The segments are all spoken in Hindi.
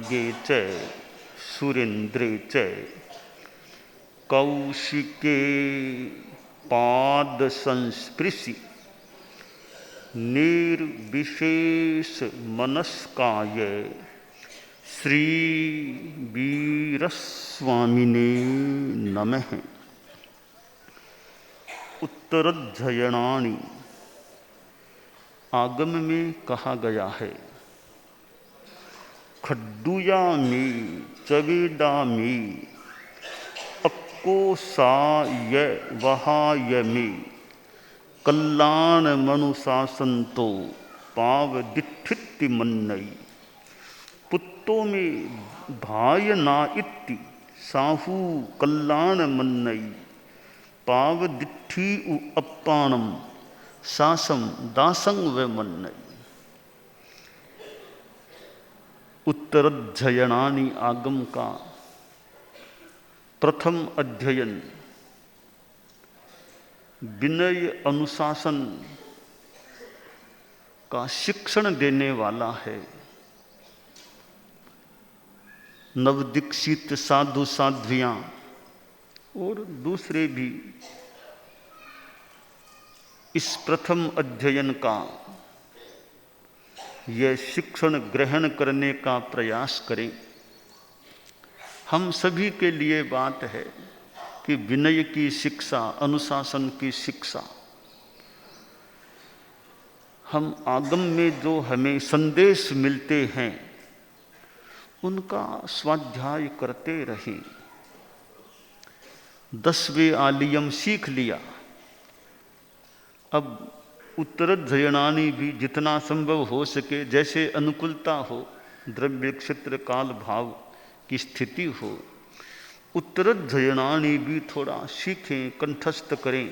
नागे च सुरेन्द्रे च कौशिके पाद संस्पृशि निर्विशेष मनस्काय श्री वीरस्वामिने नमः। उत्तरध्ययनानि आगम में कहा गया है, खड्डूयामी चवेदामी अक्कोसाय वहायमी कल्याण मनुशासंतो पावदिठिति मन्नई पुत्तो में भाय ना इत्ति साहू कल्याण मन्नई पावदिठी उ अप्पाणम सासम दासंग व मन्नई। उत्तरध्ययनानि आगम का प्रथम अध्ययन विनय अनुशासन का शिक्षण देने वाला है। नवदीक्षित साधु साध्वियां और दूसरे भी इस प्रथम अध्ययन का यह शिक्षण ग्रहण करने का प्रयास करें। हम सभी के लिए बात है कि विनय की शिक्षा, अनुशासन की शिक्षा, हम आगम में जो हमें संदेश मिलते हैं उनका स्वाध्याय करते रहें। 10वें आलियम सीख लिया, अब उत्तरध्ययनानि भी जितना संभव हो सके, जैसे अनुकूलता हो, द्रव्य क्षेत्र काल भाव की स्थिति हो, उत्तरध्ययनानि भी थोड़ा सीखें, कंठस्थ करें।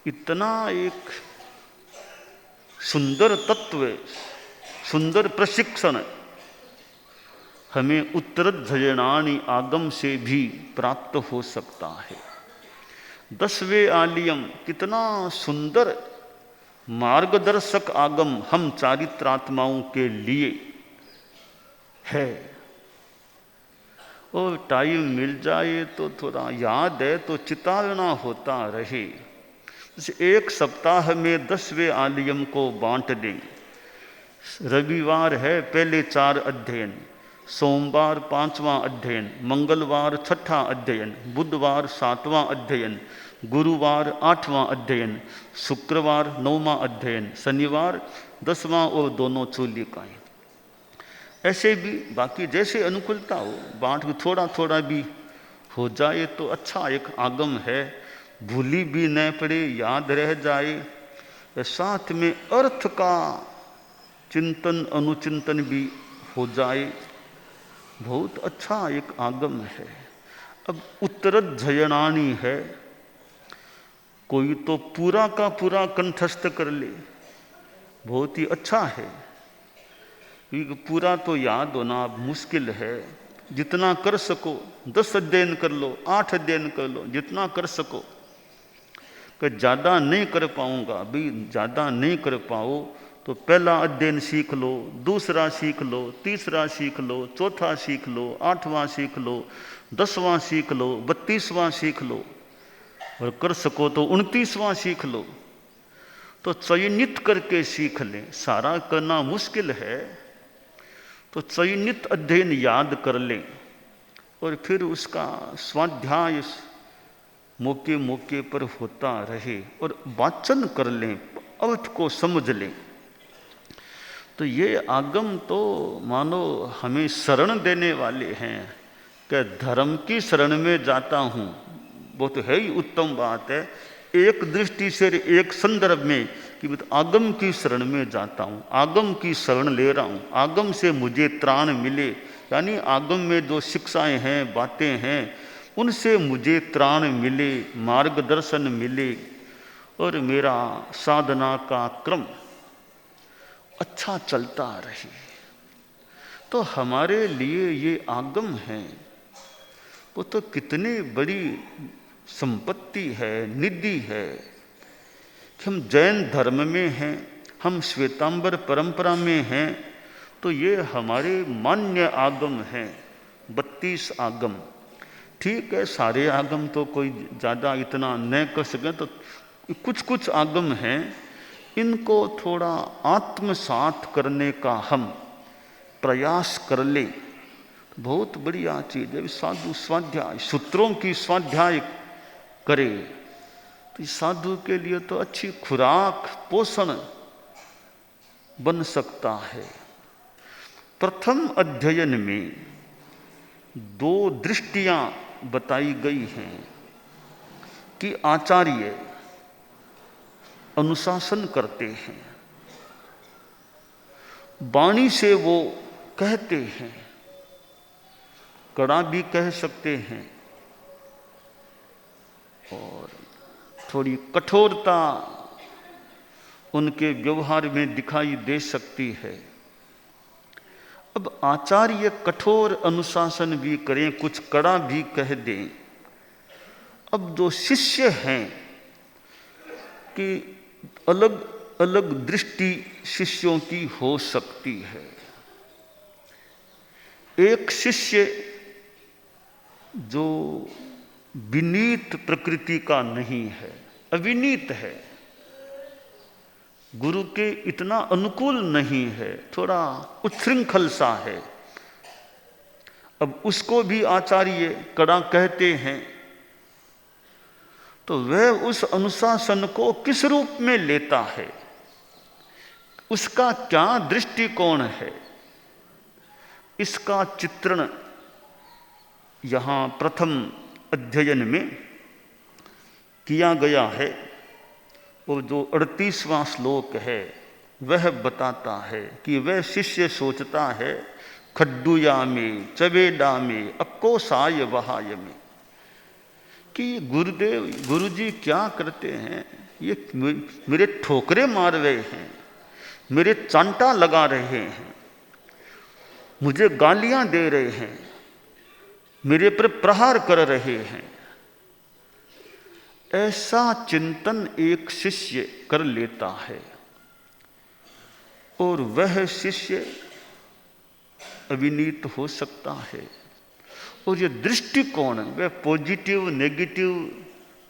इतना एक सुंदर तत्व, सुंदर प्रशिक्षण हमें उत्तरध्ययनानि आगम से भी प्राप्त हो सकता है। 10वें आलियम कितना सुंदर मार्गदर्शक आगम हम चारित्रात्माओं के लिए है। और टाइम मिल जाए तो थोड़ा याद है तो चितावना होता रहे। एक सप्ताह में 10वें आलियम को बांट दें। रविवार है पहले 4 अध्ययन, सोमवार 5वां अध्ययन, मंगलवार 6ठा अध्ययन, बुधवार 7वां अध्ययन, गुरुवार 8वां अध्ययन, शुक्रवार 9वां अध्ययन, शनिवार 10वां और दोनों चूलिकाएं। ऐसे भी बाकी जैसे अनुकूलता हो बांट के थोड़ा थोड़ा भी हो जाए तो अच्छा एक आगम है। भूली भी न पड़े, याद रह जाए, साथ में अर्थ का चिंतन अनुचिंतन भी हो जाए, बहुत अच्छा एक आगम है। अब उत्तरध्ययनानि है, कोई तो पूरा का पूरा कंठस्थ कर ले, बहुत ही अच्छा है, क्योंकि पूरा तो याद होना मुश्किल है। जितना कर सको 10 अध्ययन कर लो, 8 अध्ययन कर लो, जितना कर सको। कि ज़्यादा नहीं कर पाऊंगा भी, ज़्यादा नहीं कर पाओ तो पहला अध्ययन सीख लो, दूसरा सीख लो, तीसरा सीख लो, चौथा सीख लो, 8वां सीख लो, 10वां सीख लो, 32वां सीख लो, और कर सको तो 29वां सीख लो। तो चयनित करके सीख लें, सारा करना मुश्किल है तो चयनित अध्ययन याद कर लें और फिर उसका स्वाध्याय मौके मौके पर होता रहे और वाचन कर लें, अर्थ को समझ लें। तो ये आगम तो मानो हमें शरण देने वाले हैं कि धर्म की शरण में जाता हूँ, वो तो है ही उत्तम बात है। एक दृष्टि से एक संदर्भ में कि मैं तो आगम की शरण में जाता हूँ, आगम की शरण ले रहा हूँ, आगम से मुझे त्राण मिले, यानी आगम में जो शिक्षाएं हैं, बातें हैं, उनसे मुझे त्राण मिले, मार्गदर्शन मिले और मेरा साधना का क्रम अच्छा चलता रहे। तो हमारे लिए ये आगम हैं, वो तो कितनी बड़ी संपत्ति है, निधि है कि हम जैन धर्म में हैं, हम श्वेतांबर परंपरा में हैं, तो ये हमारे मान्य आगम हैं, 32 आगम। ठीक है, सारे आगम तो कोई ज़्यादा इतना न कर सके, तो कुछ कुछ आगम हैं, इनको थोड़ा आत्मसात करने का हम प्रयास कर ले, बहुत बढ़िया चीज़ है। साधु स्वाध्याय, सूत्रों की स्वाध्याय करे तो साधु के लिए तो अच्छी खुराक, पोषण बन सकता है। प्रथम अध्ययन में 2 दृष्टियां बताई गई हैं कि आचार्य अनुशासन करते हैं, वाणी से वो कहते हैं, कड़ा भी कह सकते हैं और थोड़ी कठोरता उनके व्यवहार में दिखाई दे सकती है। अब आचार्य कठोर अनुशासन भी करें, कुछ कड़ा भी कह दें। अब जो शिष्य हैं कि अलग अलग दृष्टि शिष्यों की हो सकती है। एक शिष्य जो विनीत प्रकृति का नहीं है, अविनीत है, गुरु के इतना अनुकूल नहीं है, थोड़ा उच्छृंखल सा है, अब उसको भी आचार्य कड़ा कहते हैं, तो वह उस अनुशासन को किस रूप में लेता है, उसका क्या दृष्टिकोण है, इसका चित्रण यहाँ प्रथम अध्ययन में किया गया है। वो जो 38वां श्लोक है वह बताता है कि वह शिष्य सोचता है, खड्डूया में चवेडा में अक्कोसाय वहाय में, कि गुरुदेव गुरुजी क्या करते हैं, ये मेरे ठोकरे मार रहे हैं, मेरे चांटा लगा रहे हैं, मुझे गालियां दे रहे हैं, मेरे पर प्रहार कर रहे हैं। ऐसा चिंतन एक शिष्य कर लेता है और वह शिष्य अविनीत हो सकता है। और ये दृष्टिकोण, वह पॉजिटिव नेगेटिव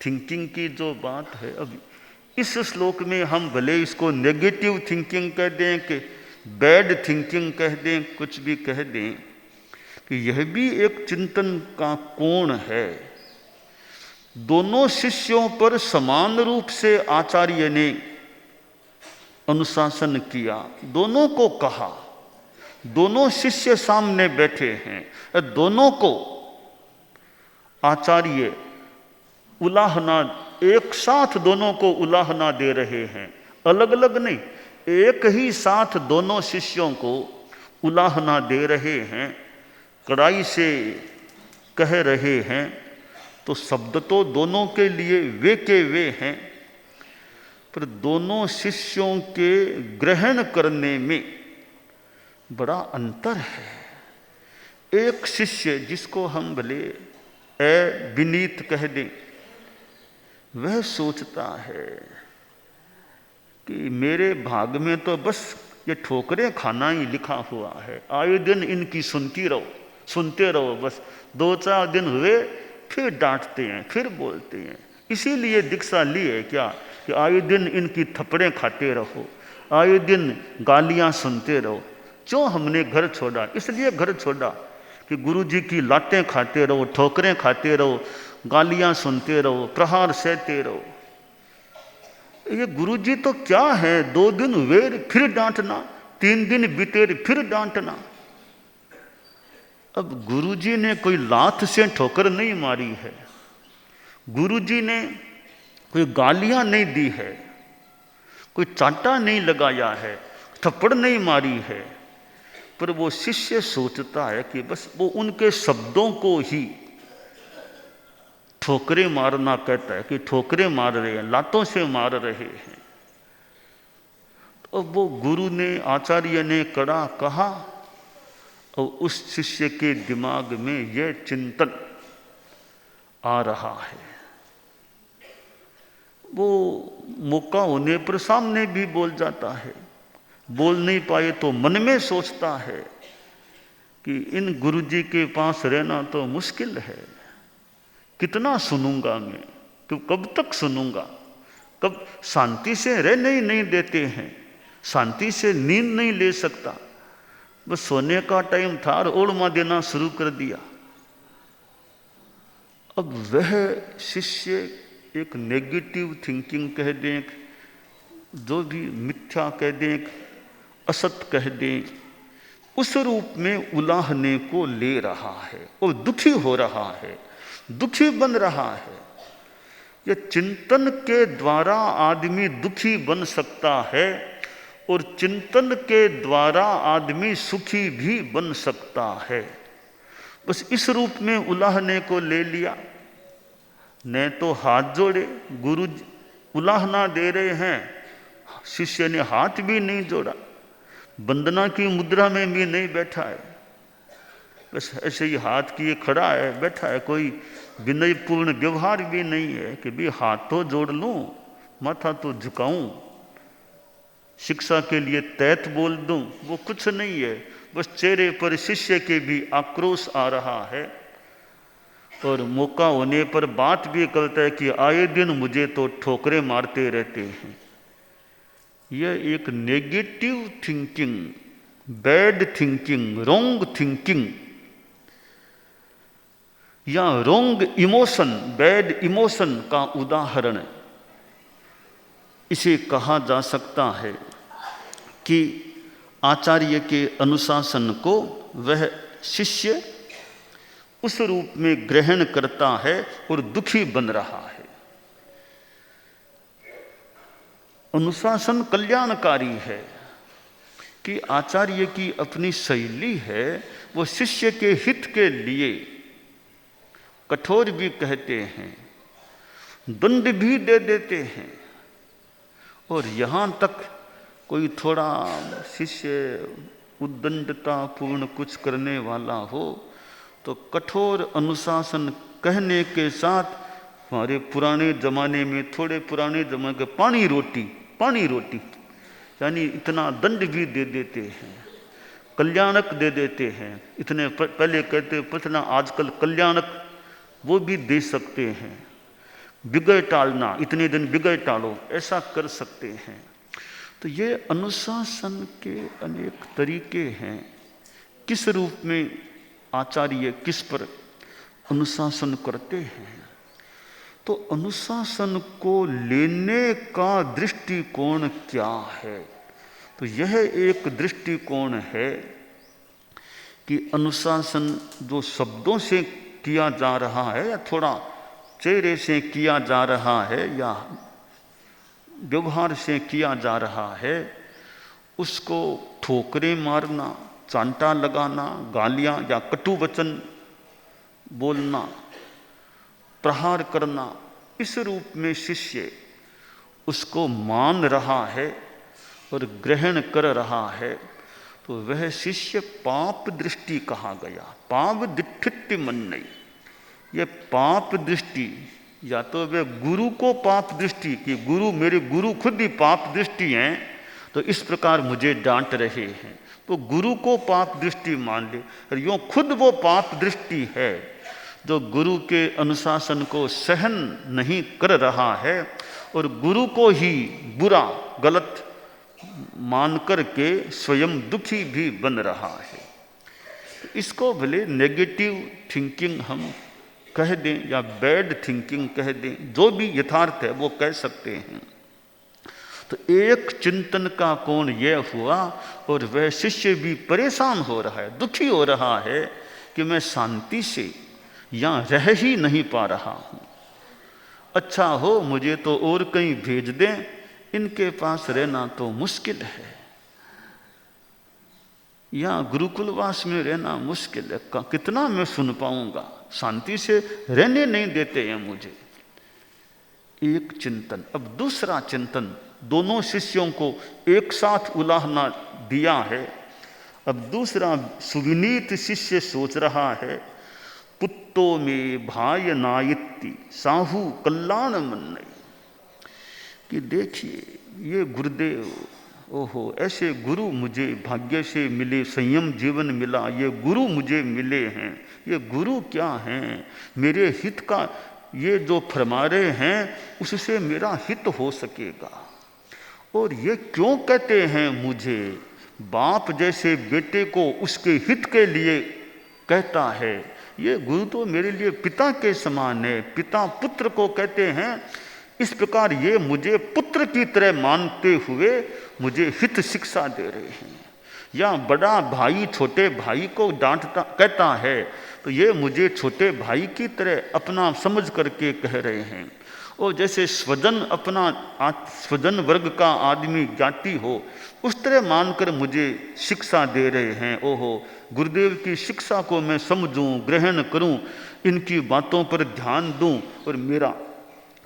थिंकिंग की जो बात है, अब इस श्लोक में हम भले इसको नेगेटिव थिंकिंग कह दें कि बैड थिंकिंग कह दें, कुछ भी कह दें, कि यह भी एक चिंतन का कोण है। दोनों शिष्यों पर समान रूप से आचार्य ने अनुशासन किया, दोनों को कहा, दोनों शिष्य सामने बैठे हैं, दोनों को आचार्य उलाहना, एक साथ दोनों को उलाहना दे रहे हैं, अलग अलग नहीं, एक ही साथ दोनों शिष्यों को उलाहना दे रहे हैं, कड़ाई से कह रहे हैं। तो शब्द तो दोनों के लिए वे के वे हैं, पर दोनों शिष्यों के ग्रहण करने में बड़ा अंतर है। एक शिष्य जिसको हम भले विनीत कह दें, वह सोचता है कि मेरे भाग में तो बस ये ठोकरें खाना ही लिखा हुआ है, आए दिन इनकी सुनते रहो, बस 2-4 दिन हुए फिर डांटते हैं, फिर बोलते हैं। इसीलिए दीक्षा ली है क्या, कि आए दिन इनकी थप्पड़ें खाते रहो, आए दिन गालियां सुनते रहो। क्यों हमने घर छोड़ा, इसलिए घर छोड़ा कि गुरुजी की लातें खाते रहो, ठोकरें खाते रहो, गालियां सुनते रहो, प्रहार सहते रहो। ये गुरुजी तो क्या है, 2 दिन हुए फिर डांटना, 3 दिन बीते फिर डांटना। अब गुरुजी ने कोई लात से ठोकर नहीं मारी है, गुरुजी ने कोई गालियां नहीं दी है, कोई चांटा नहीं लगाया है, थप्पड़ नहीं मारी है, पर वो शिष्य सोचता है कि बस वो उनके शब्दों को ही ठोकरे मारना कहता है, कि ठोकरे मार रहे हैं, लातों से मार रहे हैं। तो वो गुरु ने, आचार्य ने कड़ा कहा और उस शिष्य के दिमाग में यह चिंतन आ रहा है। वो मौका होने पर सामने भी बोल जाता है, बोल नहीं पाए तो मन में सोचता है कि इन गुरुजी के पास रहना तो मुश्किल है, कितना सुनूंगा मैं, तो कब तक सुनूंगा, कब शांति से रहने ही नहीं देते हैं, शांति से नींद नहीं ले सकता। बस सोने का टाइम था और ओढ़मा देना शुरू कर दिया। अब वह शिष्य एक नेगेटिव थिंकिंग कह दें, जो भी मिथ्या कह दें, असत कह दें, उस रूप में उलाहने को ले रहा है और दुखी हो रहा है, दुखी बन रहा है। यह चिंतन के द्वारा आदमी दुखी बन सकता है और चिंतन के द्वारा आदमी सुखी भी बन सकता है। बस इस रूप में उलाहने को ले लिया। ने तो हाथ जोड़े, गुरु उलाहना दे रहे हैं, शिष्य ने हाथ भी नहीं जोड़ा, वंदना की मुद्रा में भी नहीं बैठा है, बस ऐसे ही हाथ किए खड़ा है, बैठा है। कोई विनयपूर्ण व्यवहार भी नहीं है कि भी हाथ तो जोड़ लूं, माथा तो झुकाऊं, शिक्षा के लिए तैत बोल दूं, वो कुछ नहीं है। बस चेहरे पर शिष्य के भी आक्रोश आ रहा है और मौका होने पर बात भी करता है कि आए दिन मुझे तो ठोकरें मारते रहते हैं। यह एक negative thinking, bad thinking, wrong thinking या रॉन्ग इमोशन, बैड इमोशन का उदाहरण इसे कहा जा सकता है कि आचार्य के अनुशासन को वह शिष्य उस रूप में ग्रहण करता है और दुखी बन रहा है। अनुशासन कल्याणकारी है कि आचार्य की अपनी शैली है, वो शिष्य के हित के लिए कठोर भी कहते हैं, दंड भी दे देते हैं, और यहाँ तक कोई थोड़ा शिष्य उद्दंडता पूर्ण कुछ करने वाला हो तो कठोर अनुशासन कहने के साथ, हमारे पुराने ज़माने में, थोड़े पुराने ज़माने के पानी रोटी यानी इतना दंड भी दे देते हैं, कल्याणक दे देते हैं। इतने पहले कहते पतना, आजकल कल्याणक वो भी दे सकते हैं। बिगड़ टालना, इतने दिन बिगड़ टालो, ऐसा कर सकते हैं। तो ये अनुशासन के अनेक तरीके हैं। किस रूप में आचार्य किस पर अनुशासन करते हैं, तो अनुशासन को लेने का दृष्टिकोण क्या है? तो यह एक दृष्टिकोण है कि अनुशासन जो शब्दों से किया जा रहा है या थोड़ा चेहरे से किया जा रहा है या व्यवहार से किया जा रहा है, उसको ठोकरें मारना, चांटा लगाना, गालियां या कटु वचन बोलना, प्रहार करना, इस रूप में शिष्य उसको मान रहा है और ग्रहण कर रहा है, तो वह शिष्य पाप दृष्टि कहा गया। पाप दिठित्य मन नहीं, यह पाप दृष्टि, या तो वह गुरु को पाप दृष्टि कि गुरु, मेरे गुरु खुद ही पाप दृष्टि हैं, तो इस प्रकार मुझे डांट रहे हैं, तो गुरु को पाप दृष्टि मान ले। और यूँ खुद वो पाप दृष्टि है जो गुरु के अनुशासन को सहन नहीं कर रहा है और गुरु को ही बुरा, गलत मान कर के स्वयं दुखी भी बन रहा है। इसको भले नेगेटिव थिंकिंग हम कह दें या बैड थिंकिंग कह दें, जो भी यथार्थ है वो कह सकते हैं। तो एक चिंतन का कोण यह हुआ और वह शिष्य भी परेशान हो रहा है, दुखी हो रहा है कि मैं शांति से यहाँ रह ही नहीं पा रहा हूँ। अच्छा हो मुझे तो और कहीं भेज दें, इनके पास रहना तो मुश्किल है, यहाँ गुरुकुलवास में रहना मुश्किल है, कितना मैं सुन पाऊंगा, शांति से रहने नहीं देते हैं मुझे। एक चिंतन। अब दूसरा चिंतन, दोनों शिष्यों को एक साथ उलाहना दिया है। अब दूसरा सुविनीत शिष्य सोच रहा है, पुत्तो में भाय नायित्ति साहू कल्याण मन नहीं, कि देखिए ये गुरुदेव ओहो, ऐसे गुरु मुझे भाग्य से मिले, संयम जीवन मिला, ये गुरु मुझे मिले हैं। ये गुरु क्या हैं? मेरे हित का ये जो फरमा रहे हैं उससे मेरा हित हो सकेगा। और ये क्यों कहते हैं मुझे? बाप जैसे बेटे को उसके हित के लिए कहता है। ये गुरु तो मेरे लिए पिता के समान है, पिता पुत्र को कहते हैं। इस प्रकार ये मुझे पुत्र की तरह मानते हुए मुझे हित शिक्षा दे रहे हैं। या बड़ा भाई छोटे भाई को डांटता कहता है तो ये मुझे छोटे भाई की तरह अपना समझ करके कह रहे हैं। और जैसे स्वजन अपना स्वजन वर्ग का आदमी जाति हो उस तरह मानकर मुझे शिक्षा दे रहे हैं। ओहो, गुरुदेव की शिक्षा को मैं समझूं, ग्रहण करूं, इनकी बातों पर ध्यान दूं और मेरा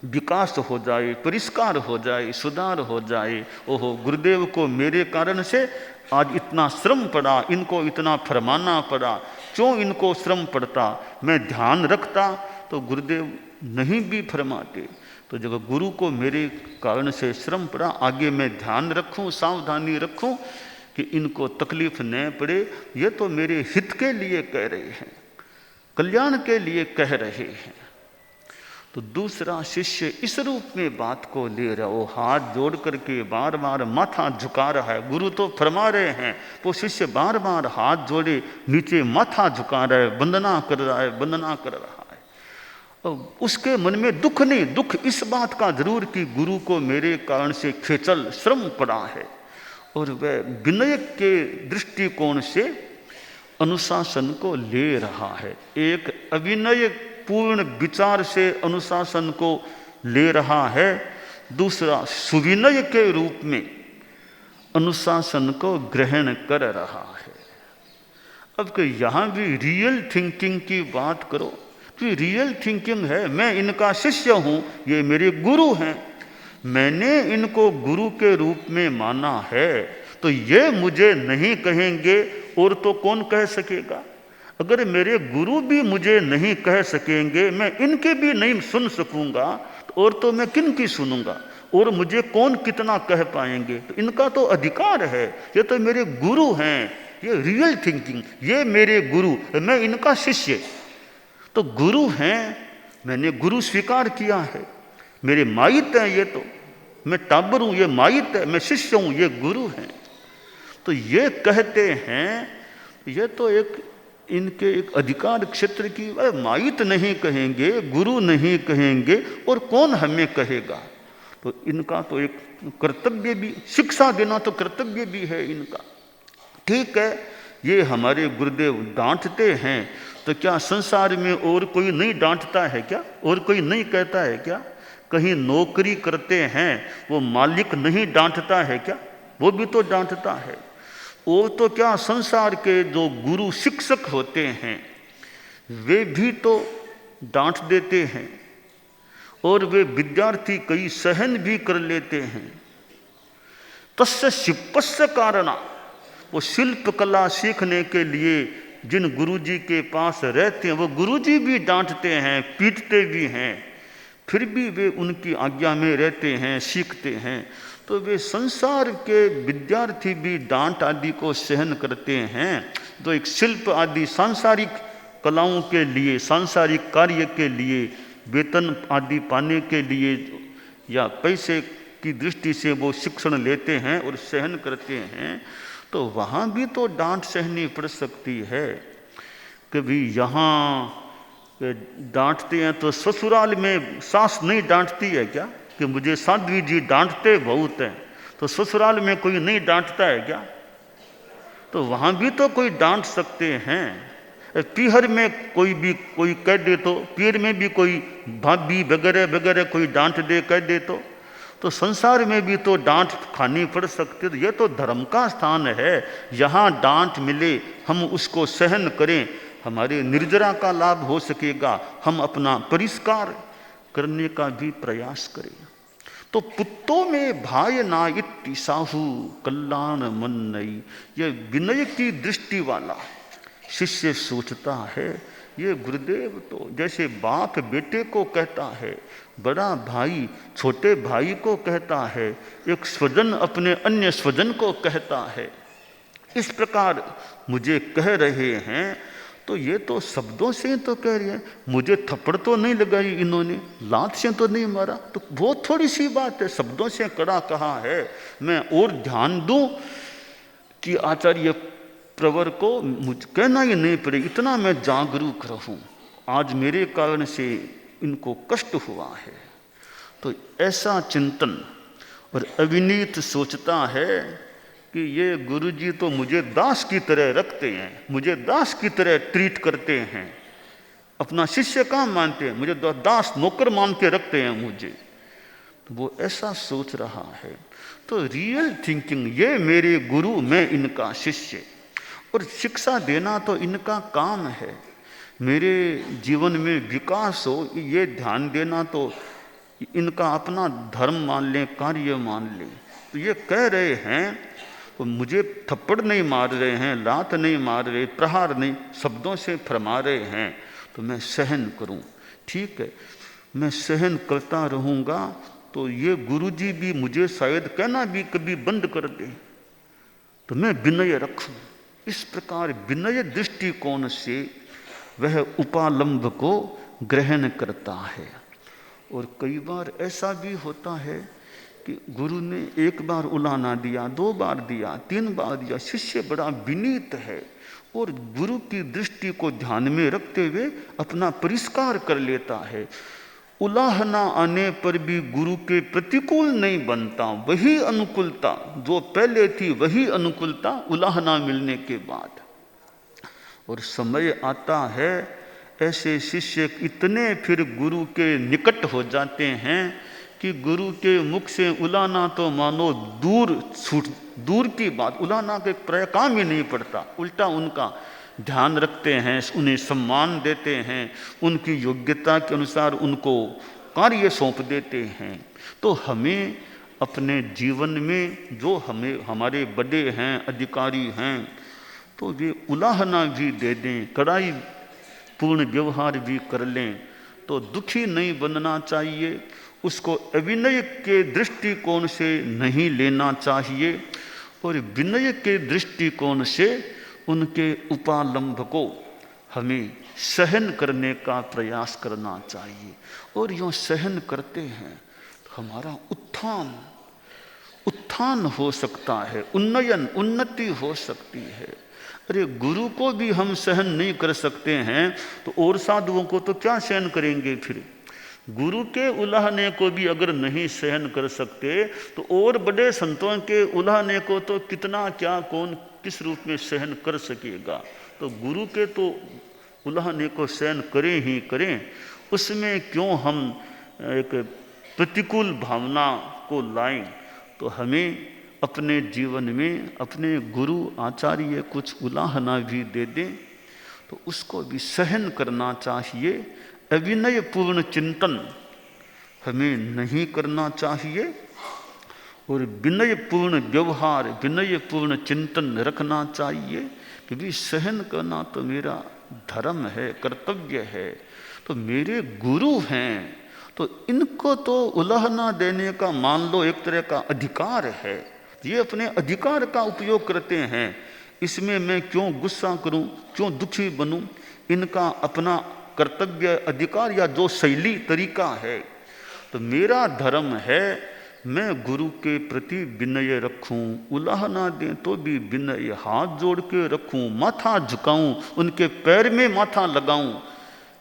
विकास हो जाए, परिष्कार हो जाए, सुधार हो जाए। ओहो, गुरुदेव को मेरे कारण से आज इतना श्रम पड़ा, इनको इतना फरमाना पड़ा। क्यों इनको श्रम पड़ता? मैं ध्यान रखता तो गुरुदेव नहीं भी फरमाते। तो जब गुरु को मेरे कारण से श्रम पड़ा, आगे मैं ध्यान रखूं, सावधानी रखूं कि इनको तकलीफ न पड़े। ये तो मेरे हित के लिए कह रहे हैं, कल्याण के लिए कह रहे हैं। तो दूसरा शिष्य इस रूप में बात को ले रहा, वो हाथ जोड़ करके बार बार माथा झुका रहा है। गुरु तो फरमा रहे हैं, वो शिष्य बार बार हाथ जोड़े नीचे माथा झुका रहा है, वंदना कर रहा है, वंदना कर रहा है। और उसके मन में दुख नहीं, दुख इस बात का जरूर कि गुरु को मेरे कारण से खेचल श्रम पड़ा है। और वह विनय के दृष्टिकोण से अनुशासन को ले रहा है। एक अविनय पूर्ण विचार से अनुशासन को ले रहा है, दूसरा सुविनय के रूप में अनुशासन को ग्रहण कर रहा है। अब कि यहाँ भी रियल थिंकिंग की बात करो कि रियल थिंकिंग है, मैं इनका शिष्य हूँ, ये मेरे गुरु हैं, मैंने इनको गुरु के रूप में माना है, तो ये मुझे नहीं कहेंगे और तो कौन कह सकेगा? अगर मेरे गुरु भी मुझे नहीं कह सकेंगे, मैं इनके भी नहीं सुन सकूंगा, तो और तो मैं किन की सुनूंगा? और मुझे कौन कितना कह पाएंगे? तो इनका तो अधिकार है, ये तो मेरे गुरु हैं। ये रियल थिंकिंग, ये मेरे गुरु, मैं इनका शिष्य। तो गुरु हैं, मैंने गुरु स्वीकार किया है, मेरे माइत हैं ये, तो मैं टाबर हूँ, ये माइत है, मैं शिष्य हूँ, ये गुरु हैं। तो ये कहते हैं, ये तो एक इनके एक अधिकार क्षेत्र की, माइत नहीं कहेंगे, गुरु नहीं कहेंगे, और कौन हमें कहेगा? तो इनका तो एक कर्तव्य भी, शिक्षा देना तो कर्तव्य भी है इनका। ठीक है, ये हमारे गुरुदेव डांटते हैं, तो क्या संसार में और कोई नहीं डांटता है क्या? और कोई नहीं कहता है क्या? कहीं नौकरी करते हैं वो मालिक नहीं डांटता है क्या? वो भी तो डांटता है। वो तो क्या संसार के जो गुरु शिक्षक होते हैं वे भी तो डांट देते हैं, और वे विद्यार्थी कई सहन भी कर लेते हैं। तस्य शिल्पस्य कारणा, वो शिल्प कला सीखने के लिए जिन गुरुजी के पास रहते हैं वो गुरुजी भी डांटते हैं, पीटते भी हैं, फिर भी वे उनकी आज्ञा में रहते हैं, सीखते हैं। तो वे संसार के विद्यार्थी भी डांट आदि को सहन करते हैं। तो एक शिल्प आदि सांसारिक कलाओं के लिए, सांसारिक कार्य के लिए, वेतन आदि पाने के लिए या पैसे की दृष्टि से वो शिक्षण लेते हैं और सहन करते हैं। तो वहाँ भी तो डांट सहनी पड़ सकती है। कभी यहाँ डांटते हैं तो ससुराल में सास नहीं डांटती है क्या? कि मुझे साध्वी जी डांटते बहुत हैं, तो ससुराल में कोई नहीं डांटता है क्या? तो वहाँ भी तो कोई डांट सकते हैं। पीहर में कोई कह दे, तो पीर में भी कोई भाभी वगैरह वगैरह कोई डांट दे, कह दे, तो संसार में भी तो डांट खानी पड़ सकती है। तो ये तो धर्म का स्थान है, यहाँ डांट मिले हम उसको सहन करें, हमारे निर्जरा का लाभ हो सकेगा, हम अपना परिष्कार करने का भी प्रयास करें। तो पुत्तों में भाय ना इत्ति साहू कल्याण मन नई, ये विनय की दृष्टि वाला शिष्य सोचता है ये गुरुदेव तो जैसे बाप बेटे को कहता है, बड़ा भाई छोटे भाई को कहता है, एक स्वजन अपने अन्य स्वजन को कहता है, इस प्रकार मुझे कह रहे हैं। तो ये तो शब्दों से तो कह रहे हैं, मुझे थप्पड़ तो नहीं लगाई इन्होंने, लात से तो नहीं मारा, तो वो थोड़ी सी बात है, शब्दों से कड़ा कहा है। मैं और ध्यान दूं कि आचार्य प्रवर को मुझे कहना ही नहीं पड़े, इतना मैं जागरूक रहूं, आज मेरे कारण से इनको कष्ट हुआ है। तो ऐसा चिंतन, और अविनीत सोचता है कि ये गुरुजी तो मुझे दास की तरह रखते हैं, मुझे दास की तरह ट्रीट करते हैं, अपना शिष्य काम मानते हैं, मुझे दास नौकर मान के रखते हैं मुझे, तो वो ऐसा सोच रहा है। तो रियल थिंकिंग, ये मेरे गुरु, मैं इनका शिष्य, और शिक्षा देना तो इनका काम है, मेरे जीवन में विकास हो ये ध्यान देना तो इनका अपना धर्म मान लें, कार्य मान लें। तो ये कह रहे हैं, तो मुझे थप्पड़ नहीं मार रहे हैं, लात नहीं मार रहे, प्रहार नहीं, शब्दों से फरमा रहे हैं, तो मैं सहन करूं, ठीक है, मैं सहन करता रहूंगा। तो ये गुरुजी भी मुझे शायद कहना भी कभी बंद कर दे, तो मैं विनय रखूं। इस प्रकार विनय दृष्टिकोण से वह उपालंब को ग्रहण करता है। और कई बार ऐसा भी होता है कि गुरु ने एक बार उलाना दिया, 2 बार दिया, 3 बार दिया, शिष्य बड़ा विनीत है और गुरु की दृष्टि को ध्यान में रखते हुए अपना परिष्कार कर लेता है। उलाहना आने पर भी गुरु के प्रतिकूल नहीं बनता, वही अनुकूलता जो पहले थी वही अनुकूलता उलाहना मिलने के बाद। और समय आता है ऐसे शिष्य इतने फिर गुरु के निकट हो जाते हैं कि गुरु के मुख से उलाना तो मानो दूर की बात, उलाना के प्राय काम ही नहीं पड़ता, उल्टा उनका ध्यान रखते हैं, उन्हें सम्मान देते हैं, उनकी योग्यता के अनुसार उनको कार्य सौंप देते हैं। तो हमें अपने जीवन में जो हमें हमारे बड़े हैं, अधिकारी हैं, तो वे उलाहना भी दे दें, कड़ाई पूर्ण व्यवहार भी कर लें, तो दुखी नहीं बनना चाहिए, उसको अविनय के दृष्टिकोण से नहीं लेना चाहिए और विनय के दृष्टिकोण से उनके उपालंब को हमें सहन करने का प्रयास करना चाहिए। और यूँ सहन करते हैं तो हमारा उत्थान हो सकता है, उन्नति हो सकती है। अरे गुरु को भी हम सहन नहीं कर सकते हैं तो और साधुओं को तो क्या सहन करेंगे फिर। गुरु के उलाहने को भी अगर नहीं सहन कर सकते तो और बड़े संतों के उलाहने को तो कितना क्या कौन किस रूप में सहन कर सकेगा। तो गुरु के तो उलाहने को सहन करें ही करें, उसमें क्यों हम एक प्रतिकूल भावना को लाएं। तो हमें अपने जीवन में अपने गुरु आचार्य कुछ उलाहना भी दे दें तो उसको भी सहन करना चाहिए। अविनय पूर्ण चिंतन हमें नहीं करना चाहिए और विनय पूर्ण व्यवहार, विनय पूर्ण चिंतन रखना चाहिए कि भी सहन करना तो मेरा धर्म है, कर्तव्य है। तो मेरे गुरु हैं तो इनको तो उलाहना देने का मान लो एक तरह का अधिकार है, ये अपने अधिकार का उपयोग करते हैं, इसमें मैं क्यों गुस्सा करूं, क्यों दुखी बनूं। इनका अपना कर्तव्य अधिकार या जो शैली तरीका है। तो मेरा धर्म है मैं गुरु के प्रति विनय रखूं, उलाहना दें तो भी विनय, हाथ जोड़ के रखूं, माथा झुकाऊं, उनके पैर में माथा लगाऊं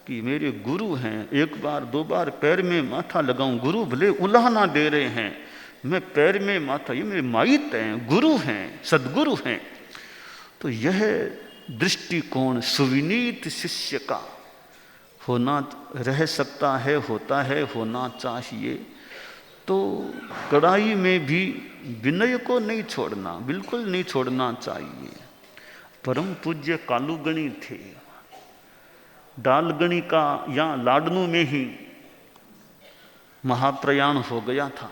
कि मेरे गुरु हैं। 1 बार 2 बार पैर में माथा लगाऊं, गुरु भले उलाहना दे रहे हैं, मैं पैर में माथा, ये मेरे माइत हैं, गुरु हैं, सद्गुरु हैं। तो यह दृष्टिकोण सुविनीत शिष्य का होना रह सकता है, होता है, होना चाहिए। तो कड़ाई में भी विनय को नहीं छोड़ना, बिल्कुल नहीं छोड़ना चाहिए। परम पूज्य कालूगणी थे, डालगणी का या लाडनू में ही महाप्रयाण हो गया था।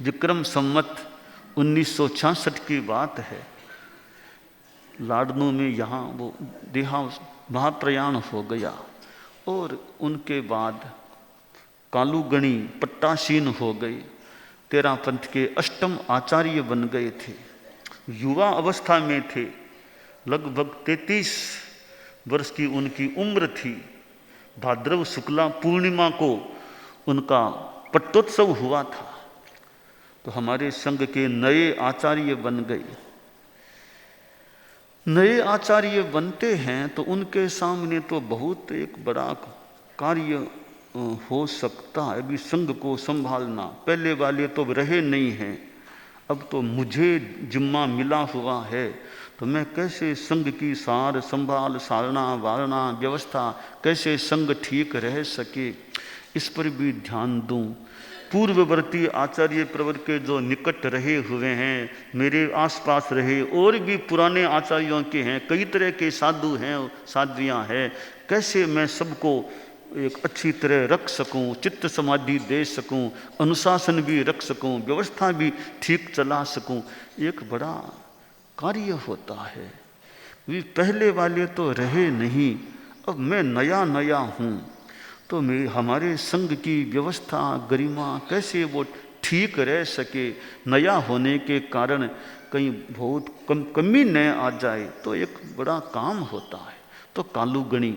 विक्रम संवत 1966 की बात है। लाडनू में यहाँ वो महाप्रयाण हो गया और उनके बाद कालूगणी पट्टासीन हो गए, तेरा पंथ के अष्टम आचार्य बन गए थे। युवा अवस्था में थे, लगभग 33 वर्ष की उनकी उम्र थी। भाद्रव शुक्ला पूर्णिमा को उनका पट्टोत्सव हुआ था, तो हमारे संघ के नए आचार्य बन गए। नए आचार्य बनते हैं तो उनके सामने तो बहुत एक बड़ा कार्य हो सकता है, अभी संघ को संभालना। पहले वाले तो रहे नहीं हैं, अब तो मुझे जिम्मा मिला हुआ है, तो मैं कैसे संघ की सार संभाल, सारना वारणा व्यवस्था, कैसे संघ ठीक रह सके, इस पर भी ध्यान दूं। पूर्ववर्ती आचार्य प्रवर के जो निकट रहे हुए हैं, मेरे आसपास रहे, और भी पुराने आचार्यों के हैं, कई तरह के साधु हैं, साध्वियाँ हैं, कैसे मैं सबको एक अच्छी तरह रख सकूं, चित्त समाधि दे सकूं, अनुशासन भी रख सकूं, व्यवस्था भी ठीक चला सकूं, एक बड़ा कार्य होता है। वे पहले वाले तो रहे नहीं, अब मैं नया नया हूँ, तो मैं हमारे संघ की व्यवस्था गरिमा कैसे वो ठीक रह सके, नया होने के कारण कहीं बहुत कमी न आ जाए, तो एक बड़ा काम होता है। तो कालूगणी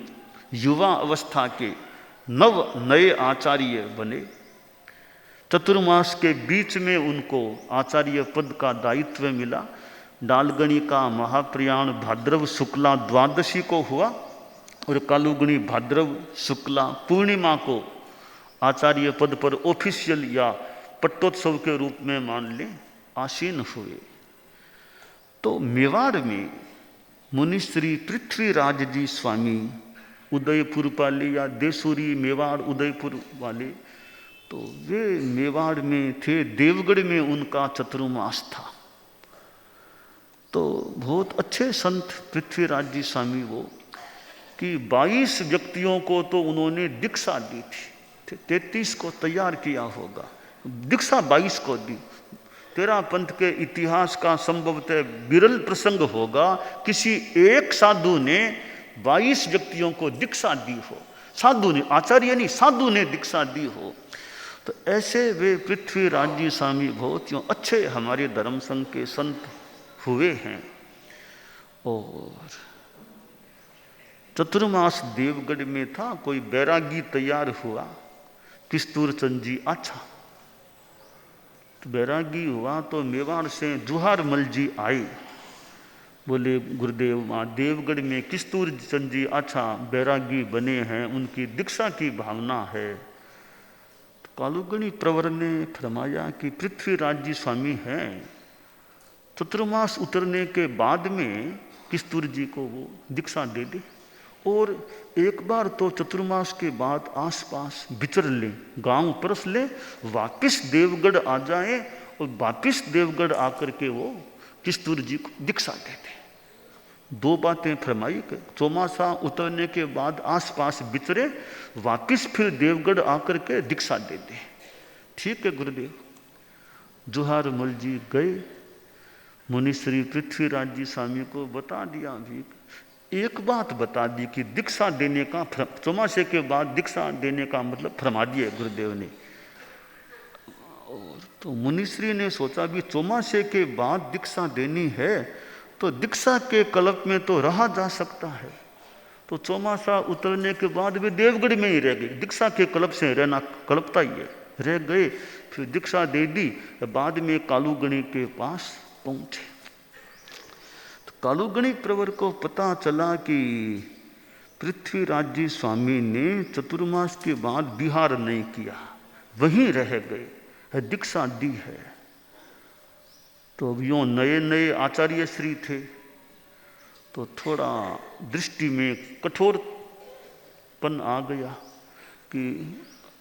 युवा अवस्था के नव नए आचार्य बने। चतुर्मास के बीच में उनको आचार्य पद का दायित्व मिला। डालगणी का महाप्रयाण भाद्रव शुक्ला द्वादशी को हुआ और कालूगणी भाद्रव शुक्ला पूर्णिमा को आचार्य पद पर ऑफिशियल या पट्टोत्सव के रूप में मान लें आसीन हुए। तो मेवाड़ में मुनिश्री पृथ्वीराज जी स्वामी उदयपुर वाले या देसूरी मेवाड़ उदयपुर वाले, तो वे मेवाड़ में थे, देवगढ़ में उनका चतुर्मास था। तो बहुत अच्छे संत पृथ्वीराज जी स्वामी वो कि 22 व्यक्तियों को तो उन्होंने दीक्षा दी थी, 33 को तैयार किया होगा, दीक्षा 22 को दी। तेरा पंथ के इतिहास का संभवतः विरल प्रसंग होगा किसी एक साधु ने 22 व्यक्तियों को दीक्षा दी हो, साधु ने, आचार्य नहीं, साधु ने दीक्षा दी हो। तो ऐसे वे पृथ्वीराज जी स्वामी बहुत यूँ अच्छे हमारे धर्म संघ के संत हुए हैं। और चतुर्मास देवगढ़ में था, कोई बैरागी तैयार हुआ, किस्तूर चंद जी अच्छा, तो बैरागी हुआ तो मेवाड़ से जुहार मल जी आए, बोले गुरुदेव माँ देवगढ़ में किस्तूर चंद जी अच्छा बैरागी बने हैं, उनकी दीक्षा की भावना है। तो कालूगणी प्रवर ने फरमाया कि पृथ्वीराज जी स्वामी हैं, चतुर्मास उतरने के बाद में किस्तूर जी को वो दीक्षा दे दे, और एक बार तो चतुर्मास के बाद आसपास विचर ले, गांव परस ले, वापिस देवगढ़ आ जाए और वापिस देवगढ़ आकर के वो किस्तूर जी को दीक्षा दे दे। 2 बातें फरमाई कि चौमासा उतरने के बाद आसपास विचरे, वापिस फिर देवगढ़ आकर के दीक्षा दे दे। ठीक है गुरुदेव। जुहार मल जी गए, मुनिश्री पृथ्वीराज जी स्वामी को बता दिया भी, एक बात बता दी कि दीक्षा देने का, चौमासे के बाद दीक्षा देने का मतलब फरमा दिया गुरुदेव ने। और तो मुनिश्री ने सोचा भी चौमासे के बाद दीक्षा देनी है तो दीक्षा के कल्प में तो रहा जा सकता है, तो चौमासा उतरने के बाद भी देवगढ़ में ही रह गए, दीक्षा के कल्प से रहना कल्पता ही है, रह गए। फिर दीक्षा दे दी, बाद में कालूगणी के पास पहुंचे। तो कालूगणी प्रवर को पता चला कि पृथ्वीराज जी स्वामी ने चतुर्मास के बाद विहार नहीं किया, वहीं रह गए, दीक्षा दी है। तो अब यूँ नए नए आचार्य श्री थे, तो थोड़ा दृष्टि में कठोरपन आ गया कि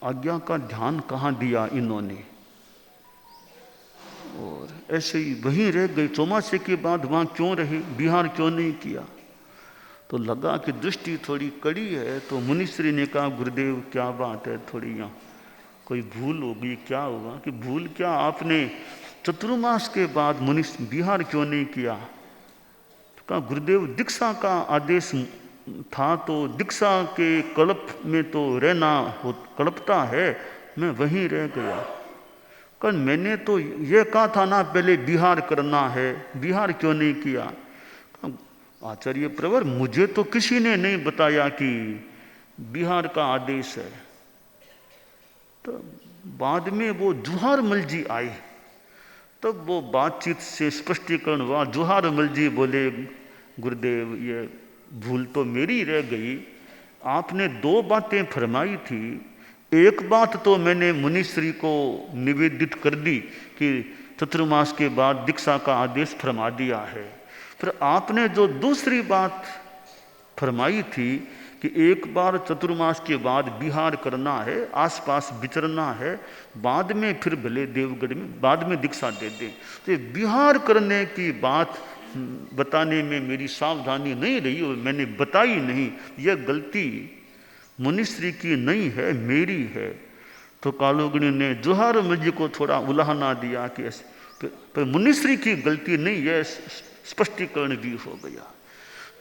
आज्ञा का ध्यान कहाँ दिया इन्होंने, और ऐसे ही वहीं रह गए। चौमासे के बाद वहाँ क्यों रहे, बिहार क्यों नहीं किया। तो लगा कि दृष्टि थोड़ी कड़ी है, तो मुनिश्री ने कहा गुरुदेव क्या बात है, थोड़ी यहाँ कोई भूल होगी, क्या होगा। कि भूल क्या, आपने चतुर्मास के बाद मुनिश बिहार क्यों नहीं किया। तो कहा गुरुदेव दीक्षा का आदेश था तो दीक्षा के कल्प में तो रहना कल्पता है, मैं वहीं रह गया। कल मैंने तो ये कहा था ना पहले बिहार करना है, बिहार क्यों नहीं किया? आचार्य प्रवर मुझे तो किसी ने नहीं बताया कि बिहार का आदेश है। तो बाद में वो जुहारमल जी आए, तब वो बातचीत से स्पष्टीकरण हुआ। जुहारमल जी बोले, गुरुदेव ये भूल तो मेरी रह गई, आपने 2 बातें फरमाई थी। एक बात तो मैंने मुनिश्री को निवेदित कर दी कि चतुर्मास के बाद दीक्षा का आदेश फरमा दिया है। फिर आपने जो दूसरी बात फरमाई थी कि एक बार चतुर्मास के बाद बिहार करना है, आसपास विचरना है, बाद में फिर भले देवगढ़ में बाद में दीक्षा दे दें। तो बिहार करने की बात बताने में मेरी सावधानी नहीं रही और मैंने बताई नहीं। यह गलती मुनिश्री की नहीं है, मेरी है। तो कालोगणी ने जुहारमल जी को थोड़ा उलाहना दिया कि पर मुनिश्री की गलती नहीं, यह स्पष्टीकरण भी हो गया।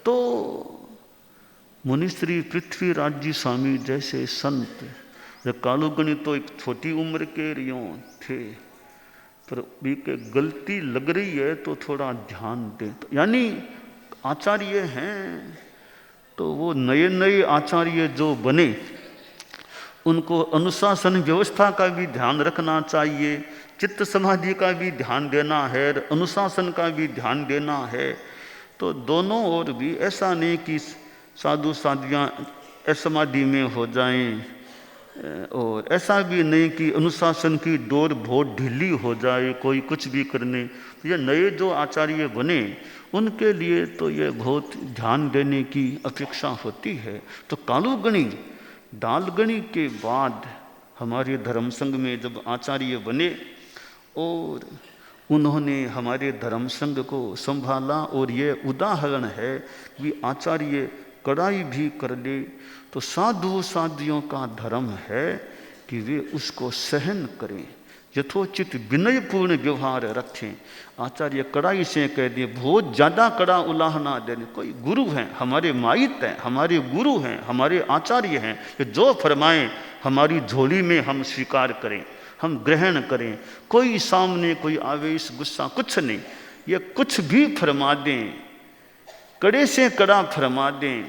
तो मुनिश्री पृथ्वीराज जी स्वामी जैसे संत, कालोगणी तो एक छोटी उम्र के रियों थे, पर भी के गलती लग रही है तो थोड़ा ध्यान दें। तो यानी आचार्य हैं तो वो नए नए आचार्य जो बने उनको अनुशासन व्यवस्था का भी ध्यान रखना चाहिए, चित्त समाधि का भी ध्यान देना है, अनुशासन का भी ध्यान देना है। तो दोनों ओर भी ऐसा नहीं कि साधु साधियाँ असमाधि में हो जाएं, और ऐसा भी नहीं कि अनुशासन की डोर बहुत ढीली हो जाए, कोई कुछ भी करने। ये नए जो आचार्य बने उनके लिए तो ये बहुत ध्यान देने की अपेक्षा होती है। तो कालूगणी दालगणी के बाद हमारे धर्म संघ में जब आचार्य बने और उन्होंने हमारे धर्म संघ को संभाला, और ये उदाहरण है कि आचार्य कड़ाई भी कर ले तो साधु साधियों का धर्म है कि वे उसको सहन करें, यथोचित विनयपूर्ण व्यवहार रखें। आचार्य कड़ाई से कह दिए, बहुत ज़्यादा कड़ा उलाहना देने। कोई गुरु हैं, हमारे माइत हैं, हमारे गुरु हैं, हमारे आचार्य हैं, कि जो फरमाएं हमारी झोली में हम स्वीकार करें, हम ग्रहण करें। कोई सामने कोई आवेश गुस्सा कुछ नहीं, ये कुछ भी फरमा दें, कड़े से कड़ा फरमा दें,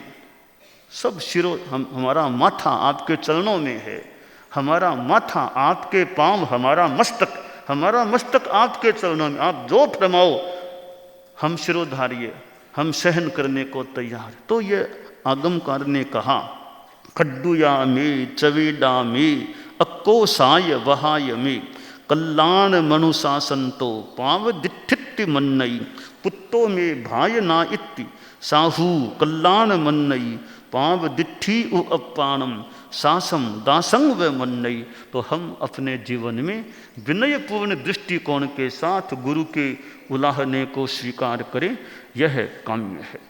सब शिरो हमारा माथा आपके चरणों में है, हमारा माथा आपके पांव, हमारा मस्तक आपके चरणों में, आप जो फरमाओ हम शिरोधार्य, हम सहन करने को तैयार। तो ये आगमकार ने कहा, खड्डुया में चवेडा में अक्कोसाय वहाय में कल्याण मनुशासनतो पाव दिठित्ति मन्नई पुत्तो में भाय ना इत्ति साहू कल्याण मन्नई पाव दिट्ठी उ अपाणम सासम दासंग व मन्नई। तो हम अपने जीवन में विनयपूर्ण दृष्टिकोण के साथ गुरु के उलाहने को स्वीकार करें, यह काम्य है।